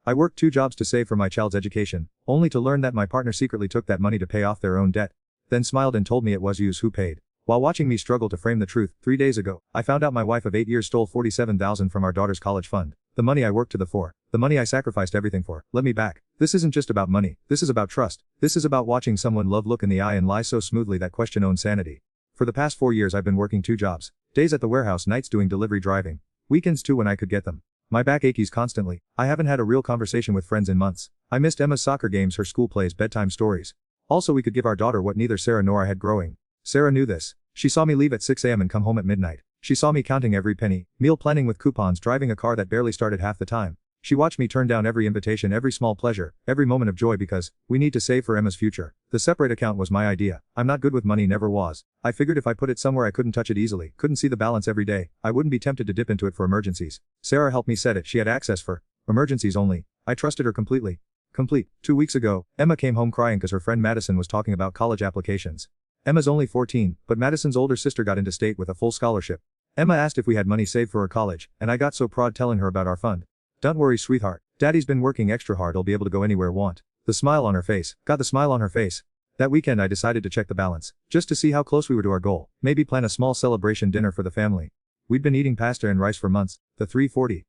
I worked 2 jobs to save for my child's education, only to learn that my partner secretly took that money to pay off their own debt. Then smiled and told me it was yous who paid. While watching me struggle to frame the truth, 3 days ago, I found out my wife of 8 years stole $47,000 from our daughter's college fund. The money I worked to the for. The money I sacrificed everything for. Let me back. This isn't just about money. This is about trust. This is about watching someone love look in the eye and lie so smoothly that question own sanity. For the past 4 years I've been working 2 jobs. Days at the warehouse, nights doing delivery driving. Weekends too when I could get them. My back aches constantly. I haven't had a real conversation with friends in months. I missed Emma's soccer games, her school plays, bedtime stories. Also we could give our daughter what neither Sarah nor I had growing. Sarah knew this. She saw me leave at 6 a.m. and come home at midnight. She saw me counting every penny, meal planning with coupons, driving a car that barely started half the time. She watched me turn down every invitation, every small pleasure, every moment of joy because we need to save for Emma's future. The separate account was my idea. I'm not good with money, never was. I figured if I put it somewhere I couldn't touch it easily, couldn't see the balance every day, I wouldn't be tempted to dip into it for emergencies. Sarah helped me set it. She had access for emergencies only. I trusted her completely. 2 weeks ago, Emma came home crying because her friend Madison was talking about college applications. Emma's only 14, but Madison's older sister got into state with a full scholarship. Emma asked if we had money saved for her college, and I got so proud telling her about our fund. Don't worry, sweetheart. Daddy's been working extra hard. I'll be able to go anywhere want. The smile on her face. Got the smile on her face. That weekend I decided to check the balance, just to see how close we were to our goal. Maybe plan a small celebration dinner for the family. We'd been eating pasta and rice for months. The $340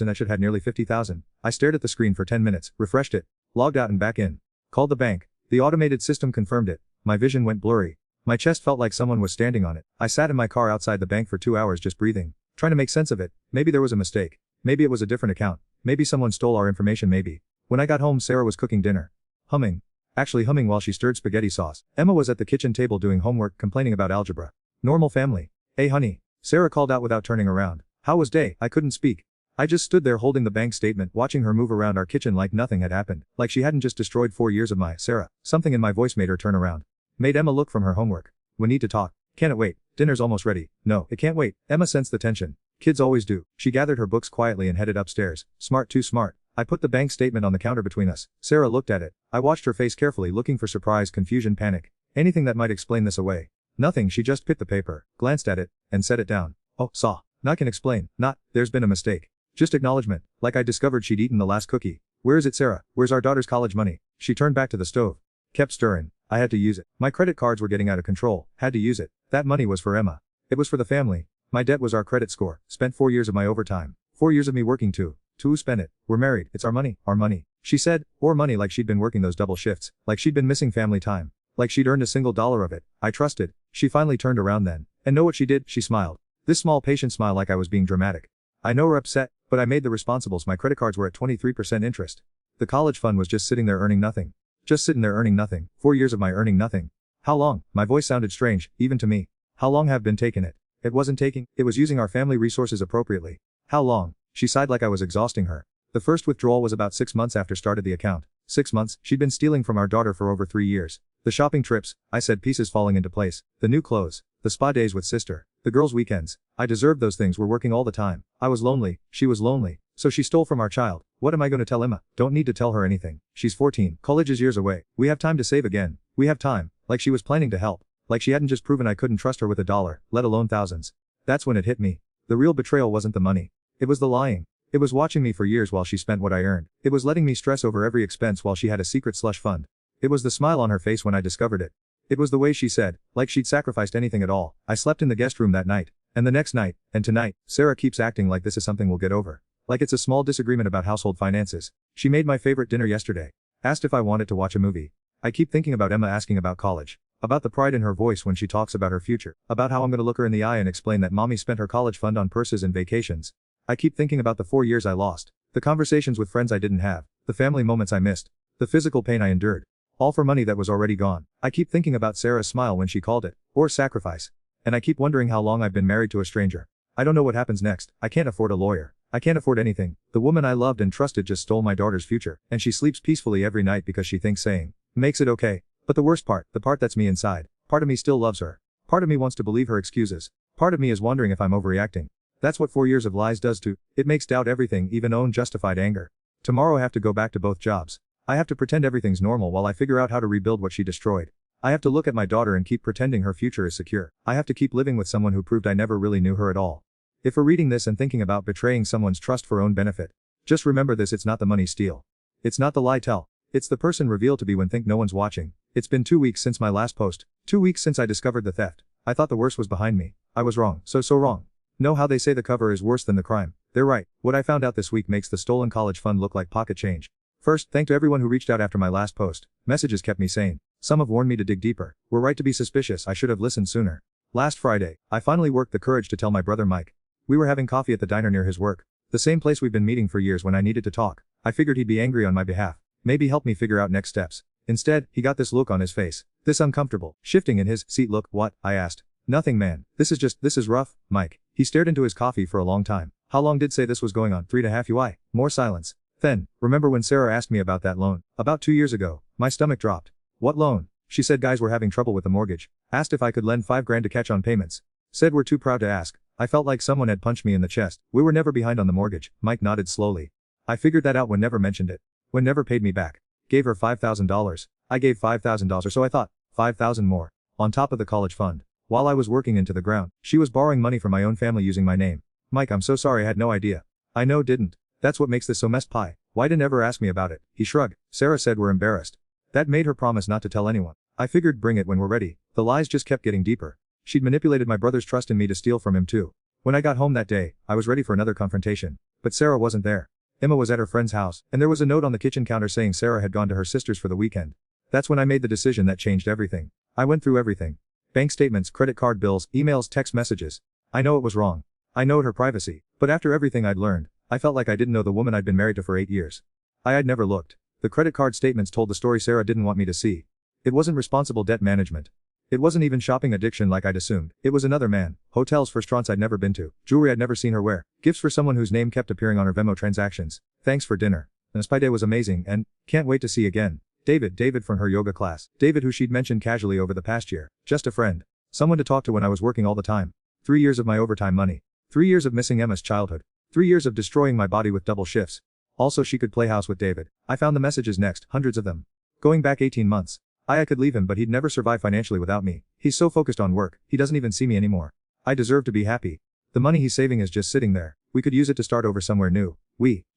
and that shit had nearly 50,000. I stared at the screen for 10 minutes, refreshed it, logged out and back in. Called the bank. The automated system confirmed it. My vision went blurry. My chest felt like someone was standing on it. I sat in my car outside the bank for 2 hours just breathing, trying to make sense of it. Maybe there was a mistake. Maybe it was a different account. Maybe someone stole our information maybe. When I got home Sarah was cooking dinner. Humming while she stirred spaghetti sauce. Emma was at the kitchen table doing homework, complaining about algebra. Normal family. Hey honey. Sarah called out without turning around. How was day? I couldn't speak. I just stood there holding the bank statement, watching her move around our kitchen like nothing had happened, like she hadn't just destroyed 4 years of my Sarah. Something in my voice made her turn around. Made Emma look from her homework. We need to talk. Can it wait? Dinner's almost ready. No, it can't wait. Emma sensed the tension. Kids always do. She gathered her books quietly and headed upstairs. Smart, too smart. I put the bank statement on the counter between us. Sarah looked at it. I watched her face carefully, looking for surprise, confusion, panic. Anything that might explain this away. Nothing. She just picked the paper, glanced at it, and set it down. Oh, saw. Not can explain. Not, there's been a mistake. Just acknowledgement, like I discovered she'd eaten the last cookie. Where is it, Sarah? Where's our daughter's college money? She turned back to the stove. Kept stirring. I had to use it. My credit cards were getting out of control. Had to use it. That money was for Emma. It was for the family. My debt was our credit score. Spent 4 years of my overtime. 4 years of me working too. Who spent it? We're married. It's our money. Our money. She said, or money, like she'd been working those double shifts. Like she'd been missing family time. Like she'd earned a single dollar of it. I trusted. She finally turned around then. And know what she did? She smiled. This small patient smile like I was being dramatic. I know we're upset, but I made the responsibles. My credit cards were at 23% interest. The college fund was just sitting there earning nothing. Just sitting there earning nothing. 4 years of my earning nothing. How long? My voice sounded strange, even to me. How long have been taking it? It wasn't taking, it was using our family resources appropriately. How long? She sighed like I was exhausting her. The first withdrawal was about 6 months after started the account. 6 months, she'd been stealing from our daughter for over 3 years. The shopping trips, I said, pieces falling into place. The new clothes. The spa days with sister. The girls' weekends. I deserved those things. We're working all the time. I was lonely. She was lonely. So she stole from our child. What am I going to tell Emma? Don't need to tell her anything. She's 14. College is years away. We have time to save again. We have time. Like she was planning to help. Like she hadn't just proven I couldn't trust her with $1, let alone thousands. That's when it hit me. The real betrayal wasn't the money. It was the lying. It was watching me for years while she spent what I earned. It was letting me stress over every expense while she had a secret slush fund. It was the smile on her face when I discovered it. It was the way she said, like she'd sacrificed anything at all. I slept in the guest room that night, and the next night, and tonight. Sarah keeps acting like this is something we'll get over. Like it's a small disagreement about household finances. She made my favorite dinner yesterday. Asked if I wanted to watch a movie. I keep thinking about Emma asking about college. About the pride in her voice when she talks about her future. About how I'm gonna look her in the eye and explain that mommy spent her college fund on purses and vacations. I keep thinking about the 4 years I lost. The conversations with friends I didn't have. The family moments I missed. The physical pain I endured. All for money that was already gone. I keep thinking about Sarah's smile when she called it, or sacrifice. And I keep wondering how long I've been married to a stranger. I don't know what happens next. I can't afford a lawyer. I can't afford anything. The woman I loved and trusted just stole my daughter's future, and she sleeps peacefully every night because she thinks saying, makes it okay. But the worst part, the part that's me inside, part of me still loves her. Part of me wants to believe her excuses. Part of me is wondering if I'm overreacting. That's what 4 years of lies does to, it makes doubt everything, even own justified anger. Tomorrow I have to go back to both jobs. I have to pretend everything's normal while I figure out how to rebuild what she destroyed. I have to look at my daughter and keep pretending her future is secure. I have to keep living with someone who proved I never really knew her at all. If we're reading this and thinking about betraying someone's trust for own benefit, Just remember this, it's not the money steal. It's not the lie tell. It's the person revealed to be when think no one's watching. It's been 2 weeks since my last post. 2 weeks since I discovered the theft. I thought the worst was behind me. I was wrong. So wrong. Know how they say the cover is worse than the crime? They're right. What I found out this week makes the stolen college fund look like pocket change. First, thank to everyone who reached out after my last post. Messages kept me sane. Some have warned me to dig deeper. We're right to be suspicious. I should have listened sooner. Last Friday, I finally worked the courage to tell my brother Mike. We were having coffee at the diner near his work. The same place we've been meeting for years when I needed to talk. I figured he'd be angry on my behalf. Maybe help me figure out next steps. Instead, he got this look on his face. This uncomfortable, shifting in his seat look. What? I asked. Nothing, man. This is rough, Mike. He stared into his coffee for a long time. How long did say this was going on? 3.5 UI. More silence. Then, remember when Sarah asked me about that loan? About 2 years ago. My stomach dropped. What loan? She said guys were having trouble with the mortgage. Asked if I could lend $5,000 to catch on payments. Said we're too proud to ask. I felt like someone had punched me in the chest. We were never behind on the mortgage. Mike nodded slowly. I figured that out when never mentioned it. When never paid me back. Gave her $5,000. I gave $5,000 or so I thought. 5,000 more. On top of the college fund. While I was working into the ground, she was borrowing money from my own family using my name. Mike, I'm so sorry, I had no idea. I know didn't. That's what makes this so messed pie. Why didn't ever ask me about it? He shrugged. Sarah said we're embarrassed. That made her promise not to tell anyone. I figured bring it when we're ready. The lies just kept getting deeper. She'd manipulated my brother's trust in me to steal from him too. When I got home that day, I was ready for another confrontation. But Sarah wasn't there. Emma was at her friend's house, and there was a note on the kitchen counter saying Sarah had gone to her sister's for the weekend. That's when I made the decision that changed everything. I went through everything. Bank statements, credit card bills, emails, text messages. I know it was wrong. I knowed her privacy, but after everything I'd learned, I felt like I didn't know the woman I'd been married to for 8 years. I had never looked. The credit card statements told the story Sarah didn't want me to see. It wasn't responsible debt management. It wasn't even shopping addiction like I'd assumed. It was another man, hotels for restaurants I'd never been to, jewelry I'd never seen her wear, gifts for someone whose name kept appearing on her Venmo transactions. Thanks for dinner. The spy day was amazing and, can't wait to see again. David from her yoga class. David who she'd mentioned casually over the past year. Just a friend. Someone to talk to when I was working all the time. 3 years of my overtime money. 3 years of missing Emma's childhood. 3 years of destroying my body with double shifts. Also she could play house with David. I found the messages next, hundreds of them. Going back 18 months. I could leave him but he'd never survive financially without me. He's so focused on work, he doesn't even see me anymore. I deserve to be happy. The money he's saving is just sitting there. We could use it to start over somewhere new.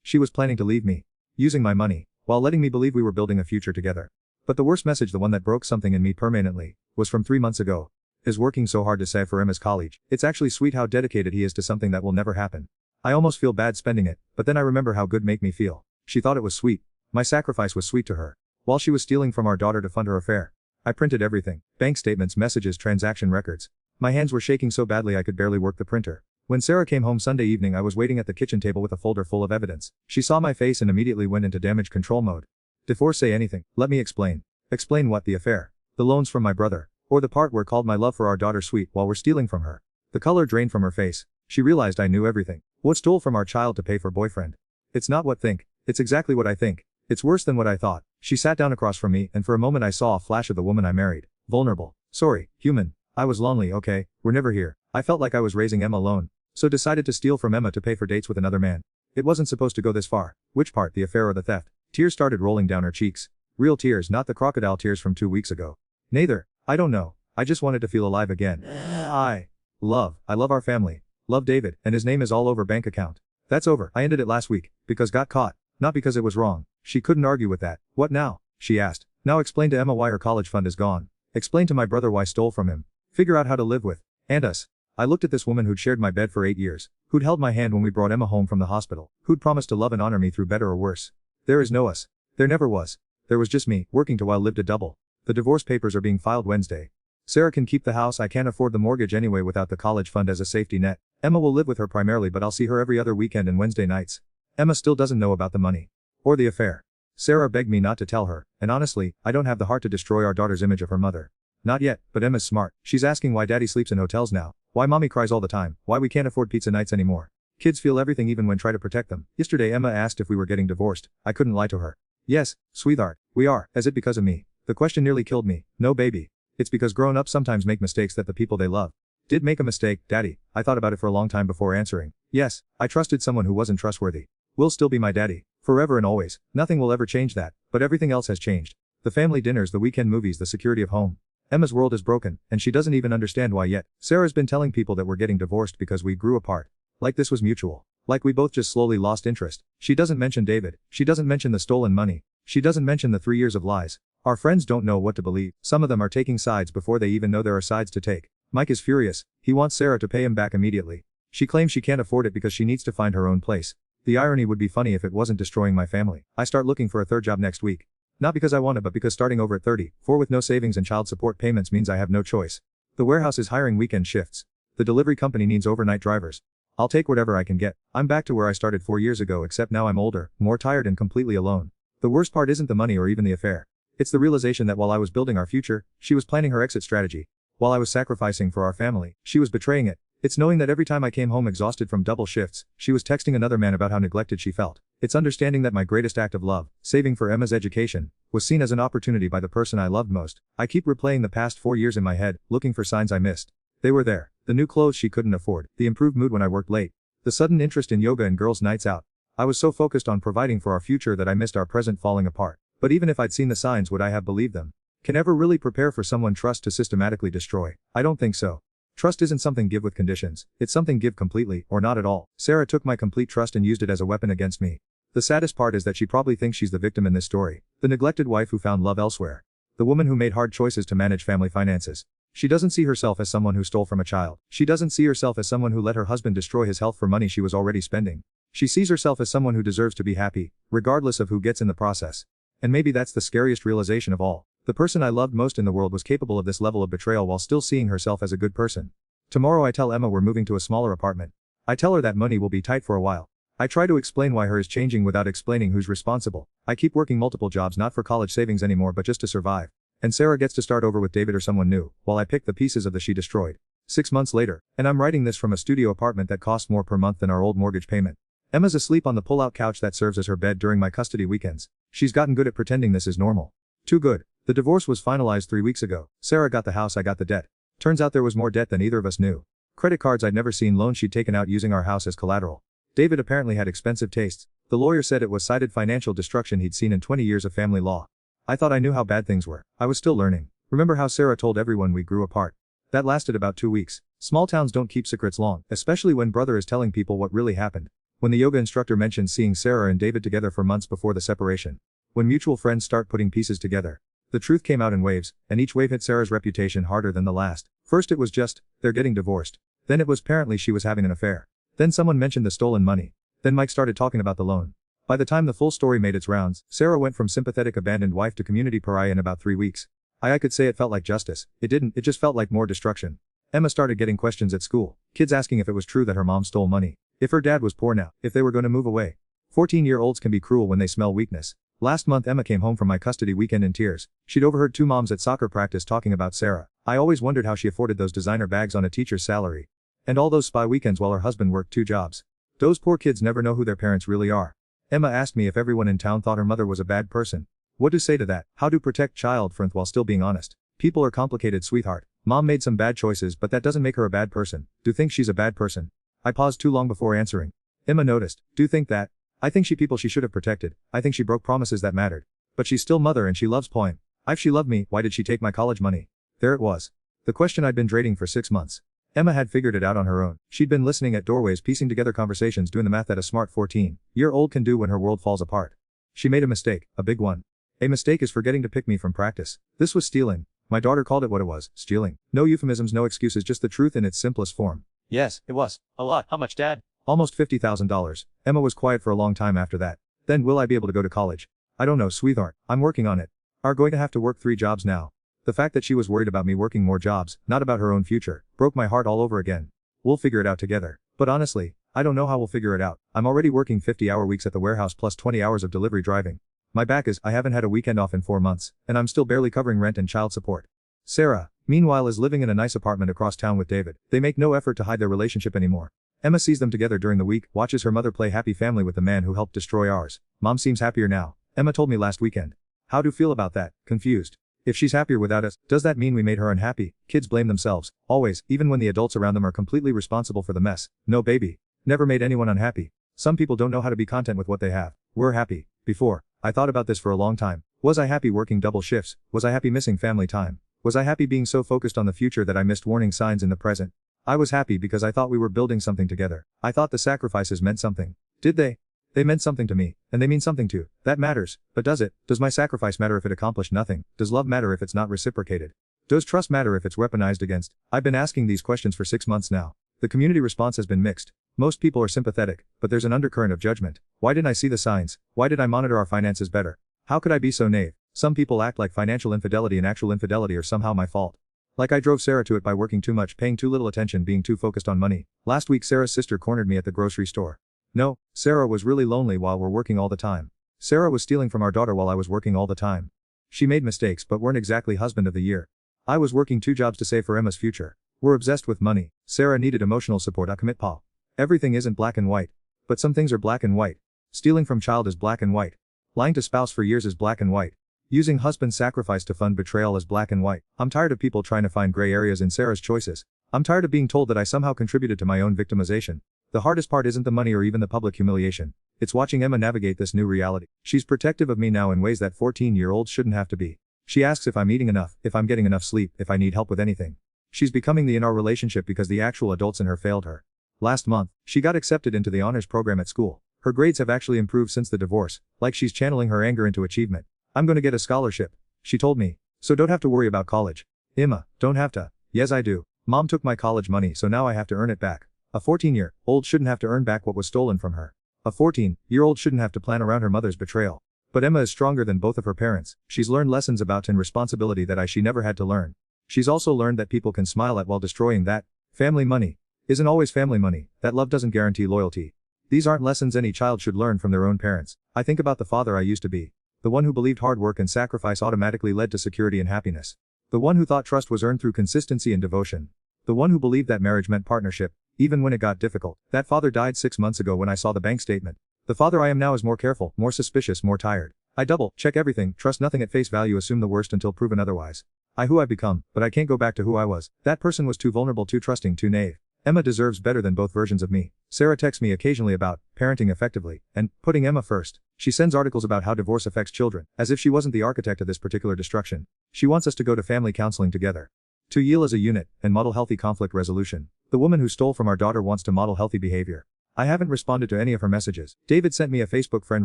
She was planning to leave me. Using my money, while letting me believe we were building a future together. But the worst message, the one that broke something in me permanently, was from 3 months ago. Is working so hard to save for Emma's college. It's actually sweet how dedicated he is to something that will never happen. I almost feel bad spending it, but then I remember how good make me feel. She thought it was sweet. My sacrifice was sweet to her. While she was stealing from our daughter to fund her affair. I printed everything. Bank statements, messages, transaction records. My hands were shaking so badly I could barely work the printer. When Sarah came home Sunday evening I was waiting at the kitchen table with a folder full of evidence. She saw my face and immediately went into damage control mode. Before say anything, let me explain. Explain what? The affair. The loans from my brother. Or the part where called my love for our daughter sweet while we're stealing from her. The color drained from her face. She realized I knew everything. What stole from our child to pay for boyfriend. It's not what think. It's exactly what I think. It's worse than what I thought. She sat down across from me and for a moment I saw a flash of the woman I married. Vulnerable. Sorry, human. I was lonely, okay, we're never here. I felt like I was raising Emma alone. So decided to steal from Emma to pay for dates with another man. It wasn't supposed to go this far. Which part, the affair or the theft? Tears started rolling down her cheeks. Real tears, not the crocodile tears from 2 weeks ago. Neither. I don't know. I just wanted to feel alive again. I love our family. Love David, and his name is all over bank account. That's over. I ended it last week, because got caught. Not because it was wrong. She couldn't argue with that. What now? She asked. Now explain to Emma why her college fund is gone. Explain to my brother why I stole from him. Figure out how to live with. And us. I looked at this woman who'd shared my bed for 8 years. Who'd held my hand when we brought Emma home from the hospital. Who'd promised to love and honor me through better or worse. There is no us. There never was. There was just me, working to while lived a double. The divorce papers are being filed Wednesday. Sarah can keep the house. I can't afford the mortgage anyway without the college fund as a safety net. Emma will live with her primarily but I'll see her every other weekend and Wednesday nights. Emma still doesn't know about the money. Or the affair. Sarah begged me not to tell her, and honestly, I don't have the heart to destroy our daughter's image of her mother. Not yet, but Emma's smart. She's asking why daddy sleeps in hotels now, why mommy cries all the time, why we can't afford pizza nights anymore. Kids feel everything even when try to protect them. Yesterday Emma asked if we were getting divorced. I couldn't lie to her. Yes, sweetheart, we are. Is it because of me? The question nearly killed me. No baby. It's because grown-ups sometimes make mistakes that the people they love did make a mistake, daddy. I thought about it for a long time before answering. Yes, I trusted someone who wasn't trustworthy. Will still be my daddy. Forever and always. Nothing will ever change that, but everything else has changed. The family dinners, the weekend movies, the security of home. Emma's world is broken, and she doesn't even understand why yet. Sarah's been telling people that we're getting divorced because we grew apart. Like this was mutual. Like we both just slowly lost interest. She doesn't mention David. She doesn't mention the stolen money. She doesn't mention the 3 years of lies. Our friends don't know what to believe. Some of them are taking sides before they even know there are sides to take. Mike is furious. He wants Sarah to pay him back immediately. She claims she can't afford it because she needs to find her own place. The irony would be funny if it wasn't destroying my family. I start looking for a third job next week. Not because I want it but because starting over at 34 with no savings and child support payments means I have no choice. The warehouse is hiring weekend shifts. The delivery company needs overnight drivers. I'll take whatever I can get. I'm back to where I started 4 years ago except now I'm older, more tired and completely alone. The worst part isn't the money or even the affair. It's the realization that while I was building our future, she was planning her exit strategy. While I was sacrificing for our family, she was betraying it. It's knowing that every time I came home exhausted from double shifts, she was texting another man about how neglected she felt. It's understanding that my greatest act of love, saving for Emma's education, was seen as an opportunity by the person I loved most. I keep replaying the past 4 years in my head, looking for signs I missed. They were there. The new clothes she couldn't afford, the improved mood when I worked late, the sudden interest in yoga and girls' nights out. I was so focused on providing for our future that I missed our present falling apart. But even if I'd seen the signs, would I have believed them? Can ever really prepare for someone trust to systematically destroy? I don't think so. Trust isn't something give with conditions. It's something give completely, or not at all. Sarah took my complete trust and used it as a weapon against me. The saddest part is that she probably thinks she's the victim in this story. The neglected wife who found love elsewhere. The woman who made hard choices to manage family finances. She doesn't see herself as someone who stole from a child. She doesn't see herself as someone who let her husband destroy his health for money she was already spending. She sees herself as someone who deserves to be happy, regardless of who gets in the process. And maybe that's the scariest realization of all. The person I loved most in the world was capable of this level of betrayal while still seeing herself as a good person. Tomorrow I tell Emma we're moving to a smaller apartment. I tell her that money will be tight for a while. I try to explain why her is changing without explaining who's responsible. I keep working multiple jobs not for college savings anymore but just to survive. And Sarah gets to start over with David or someone new, while I pick the pieces of the she destroyed. 6 months later, and I'm writing this from a studio apartment that costs more per month than our old mortgage payment. Emma's asleep on the pull-out couch that serves as her bed during my custody weekends. She's gotten good at pretending this is normal. Too good. The divorce was finalized 3 weeks ago. Sarah got the house, I got the debt. Turns out there was more debt than either of us knew. Credit cards I'd never seen, loans she'd taken out using our house as collateral. David apparently had expensive tastes. The lawyer said it was cited financial destruction he'd seen in 20 years of family law. I thought I knew how bad things were. I was still learning. Remember how Sarah told everyone we grew apart? That lasted about 2 weeks. Small towns don't keep secrets long, especially when brother is telling people what really happened. When the yoga instructor mentioned seeing Sarah and David together for months before the separation. When mutual friends start putting pieces together. The truth came out in waves, and each wave hit Sarah's reputation harder than the last. First it was just, they're getting divorced. Then it was apparently she was having an affair. Then someone mentioned the stolen money. Then Mike started talking about the loan. By the time the full story made its rounds, Sarah went from sympathetic abandoned wife to community pariah in about 3 weeks. I could say it felt like justice. It didn't, it just felt like more destruction. Emma started getting questions at school. Kids asking if it was true that her mom stole money. If her dad was poor now, if they were going to move away. 14-year-olds can be cruel when they smell weakness. Last month Emma came home from my custody weekend in tears. She'd overheard 2 moms at soccer practice talking about Sarah. I always wondered how she afforded those designer bags on a teacher's salary. And all those spa weekends while her husband worked 2 jobs. Those poor kids never know who their parents really are. Emma asked me if everyone in town thought her mother was a bad person. What to say to that? How to protect child friend while still being honest? People are complicated, sweetheart. Mom made some bad choices but that doesn't make her a bad person. Do think she's a bad person? I paused too long before answering. Emma noticed. Do think that? I think she people she should have protected. I think she broke promises that mattered. But she's still mother and she loves poem. If she loved me, why did she take my college money? There it was. The question I'd been dreading for 6 months. Emma had figured it out on her own. She'd been listening at doorways, piecing together conversations, doing the math that a smart 14-year-old can do when her world falls apart. She made a mistake, a big one. A mistake is forgetting to pick me from practice. This was stealing. My daughter called it what it was, stealing. No euphemisms, no excuses, just the truth in its simplest form. Yes, it was. A lot. How much, Dad? Almost $50,000. Emma was quiet for a long time after that. Then will I be able to go to college? I don't know, sweetheart. I'm working on it. Are going to have to work 3 jobs now. The fact that she was worried about me working more jobs, not about her own future, broke my heart all over again. We'll figure it out together. But honestly, I don't know how we'll figure it out. I'm already working 50-hour weeks at the warehouse plus 20 hours of delivery driving. My back is, I haven't had a weekend off in 4 months, and I'm still barely covering rent and child support. Sarah, meanwhile, is living in a nice apartment across town with David. They make no effort to hide their relationship anymore. Emma sees them together during the week, watches her mother play happy family with the man who helped destroy ours. Mom seems happier now. Emma told me last weekend. How do you feel about that? Confused. If she's happier without us, does that mean we made her unhappy? Kids blame themselves, always, even when the adults around them are completely responsible for the mess. No baby. Never made anyone unhappy. Some people don't know how to be content with what they have. We're happy. Before. I thought about this for a long time. Was I happy working double shifts? Was I happy missing family time? Was I happy being so focused on the future that I missed warning signs in the present? I was happy because I thought we were building something together. I thought the sacrifices meant something. Did they? They meant something to me, and they mean something too. That matters, but does it? Does my sacrifice matter if it accomplished nothing? Does love matter if it's not reciprocated? Does trust matter if it's weaponized against? I've been asking these questions for 6 months now. The community response has been mixed. Most people are sympathetic, but there's an undercurrent of judgment. Why didn't I see the signs? Why did I monitor our finances better? How could I be so naive? Some people act like financial infidelity and actual infidelity are somehow my fault. Like I drove Sarah to it by working too much, paying too little attention, being too focused on money. Last week Sarah's sister cornered me at the grocery store. No, Sarah was really lonely while we're working all the time. Sarah was stealing from our daughter while I was working all the time. She made mistakes but weren't exactly husband of the year. I was working 2 jobs to save for Emma's future. We're obsessed with money. Sarah needed emotional support. I commit Paul. Everything isn't black and white. But some things are black and white. Stealing from child is black and white. Lying to spouse for years is black and white. Using husband's sacrifice to fund betrayal is black and white. I'm tired of people trying to find gray areas in Sarah's choices. I'm tired of being told that I somehow contributed to my own victimization. The hardest part isn't the money or even the public humiliation. It's watching Emma navigate this new reality. She's protective of me now in ways that 14-year-olds shouldn't have to be. She asks if I'm eating enough, if I'm getting enough sleep, if I need help with anything. She's becoming the in our relationship because the actual adults in her failed her. Last month, she got accepted into the honors program at school. Her grades have actually improved since the divorce, like she's channeling her anger into achievement. I'm gonna get a scholarship, she told me. So don't have to worry about college. Emma, don't have to. Yes I do. Mom took my college money so now I have to earn it back. A 14-year-old shouldn't have to earn back what was stolen from her. A 14-year-old shouldn't have to plan around her mother's betrayal. But Emma is stronger than both of her parents. She's learned lessons about teen responsibility that she never had to learn. She's also learned that people can smile at while destroying that. Family money isn't always family money, that love doesn't guarantee loyalty. These aren't lessons any child should learn from their own parents. I think about the father I used to be. The one who believed hard work and sacrifice automatically led to security and happiness. The one who thought trust was earned through consistency and devotion. The one who believed that marriage meant partnership, even when it got difficult. That father died 6 months ago when I saw the bank statement. The father I am now is more careful, more suspicious, more tired. I double check everything, trust nothing at face value, assume the worst until proven otherwise. Who I've become, but I can't go back to who I was. That person was too vulnerable, too trusting, too naive. Emma deserves better than both versions of me. Sarah texts me occasionally about parenting effectively and putting Emma first. She sends articles about how divorce affects children, as if she wasn't the architect of this particular destruction. She wants us to go to family counseling together. To heal as a unit and model healthy conflict resolution. The woman who stole from our daughter wants to model healthy behavior. I haven't responded to any of her messages. David sent me a Facebook friend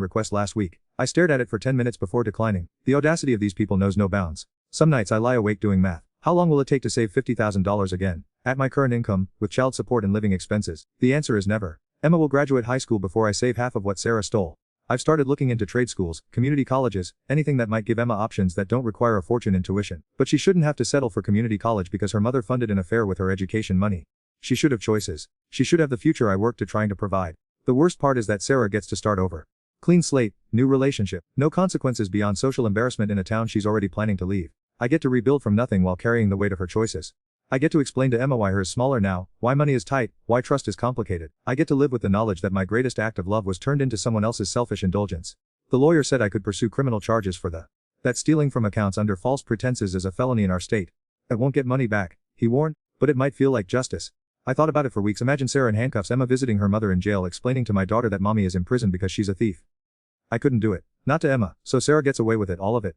request last week. I stared at it for 10 minutes before declining. The audacity of these people knows no bounds. Some nights I lie awake doing math. How long will it take to save $50,000 again? At my current income, with child support and living expenses, the answer is never. Emma will graduate high school before I save half of what Sarah stole. I've started looking into trade schools, community colleges, anything that might give Emma options that don't require a fortune in tuition. But she shouldn't have to settle for community college because her mother funded an affair with her education money. She should have choices. She should have the future I worked to trying to provide. The worst part is that Sarah gets to start over. Clean slate, new relationship, no consequences beyond social embarrassment in a town she's already planning to leave. I get to rebuild from nothing while carrying the weight of her choices. I get to explain to Emma why hers is smaller now, why money is tight, why trust is complicated. I get to live with the knowledge that my greatest act of love was turned into someone else's selfish indulgence. The lawyer said I could pursue criminal charges for that stealing from accounts under false pretenses is a felony in our state. I won't get money back, he warned, but it might feel like justice. I thought about it for weeks. Imagine Sarah in handcuffs, Emma visiting her mother in jail, explaining to my daughter that mommy is in prison because she's a thief. I couldn't do it. Not to Emma, so Sarah gets away with it, all of it.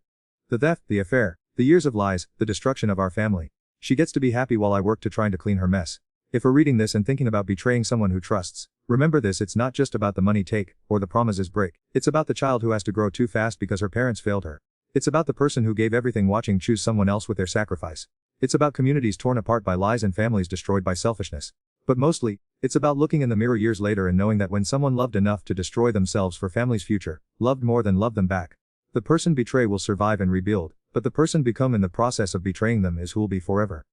The theft, the affair, the years of lies, the destruction of our family. She gets to be happy while I work to trying to clean her mess. If we're reading this and thinking about betraying someone who trusts, remember this: it's not just about the money take, or the promises break. It's about the child who has to grow too fast because her parents failed her. It's about the person who gave everything watching choose someone else with their sacrifice. It's about communities torn apart by lies and families destroyed by selfishness. But mostly, it's about looking in the mirror years later and knowing that when someone loved enough to destroy themselves for family's future, loved more than loved them back, the person betrayed will survive and rebuild, but the person become in the process of betraying them is who will be forever.